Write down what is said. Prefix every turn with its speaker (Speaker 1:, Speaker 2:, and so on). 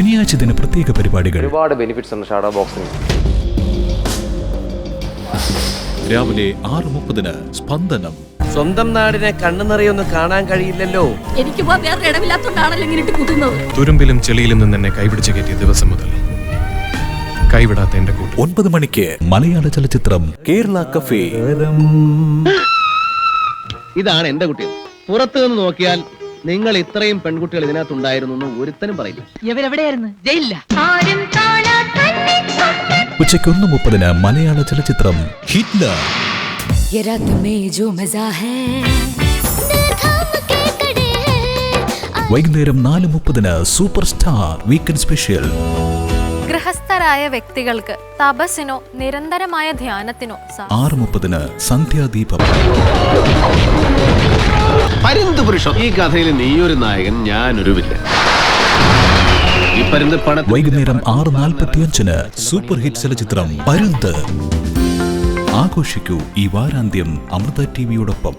Speaker 1: ശനിയാഴ്ച ദിന പ്രത്യേക പരിപാടികൾ.
Speaker 2: ഒരുപാട് ബെനിഫിറ്റ്സ് ഉണ്ട് ഷാഡോ ബോക്സിംഗ്.
Speaker 1: രാവിലെ 6:30 സ്പന്ദനം.
Speaker 3: സ്വന്തം നാടിനെ കണ്ണു നിറയൊന്നും കാണാൻ കഴിയില്ലല്ലോ.
Speaker 4: എനിക്ക് വേറെ ഇടമില്ലാത്തോണ്ടാണല്ലോ ഇങ്ങനെ കുത്തുന്നത്.
Speaker 5: തുരുമ്പിലും ചെളിയിലും നിന്ന് എന്നെ കൈപിടിച്ച് കയറ്റിയ ദിവസം മുതൽ കൈവിടാത്ത എന്റെ കൂട്ട്.
Speaker 1: 9 മണിക്ക് മലയാള ചലച്ചിത്രം കേരള കഫേ.
Speaker 3: ഇതാണ് എന്റെ കുട്ടികൾ. പുറത്തു നിന്ന് നോക്കിയാൽ നിങ്ങൾ ഇത്രയും പെൺകുട്ടികൾ ഇതിനകത്തുണ്ടായിരുന്നു എന്ന് ഒരുത്തനും പറയില്ല.
Speaker 4: ഇവരെവിടെയായിരുന്നു? ജയിലില്ല.
Speaker 1: ഉച്ചയ്ക്ക് 1:30 മലയാള ചലച്ചിത്രം ഹിറ്റ്ലർ. വൈകുന്നേരം 4:30 സൂപ്പർ സ്റ്റാർ വീക്കെൻഡ് സ്പെഷ്യൽ.
Speaker 6: ഗൃഹസ്ഥരായ വ്യക്തികൾക്ക് തപസ്സിനോ നിരന്തരമായ ധ്യാനത്തിനോ
Speaker 1: 6:30 സന്ധ്യാദീപം.
Speaker 7: ഈ കഥയിൽ നീയൊരു നായകൻ, ഞാനൊരു വില്ലൻ.
Speaker 1: വൈകുന്നേരം 6:45 സൂപ്പർ ഹിറ്റ് ചലച്ചിത്രം പരുന്ത്. ആഘോഷിക്കൂ ഈ വാരാന്ത്യം അമൃത ടിവിയോടൊപ്പം.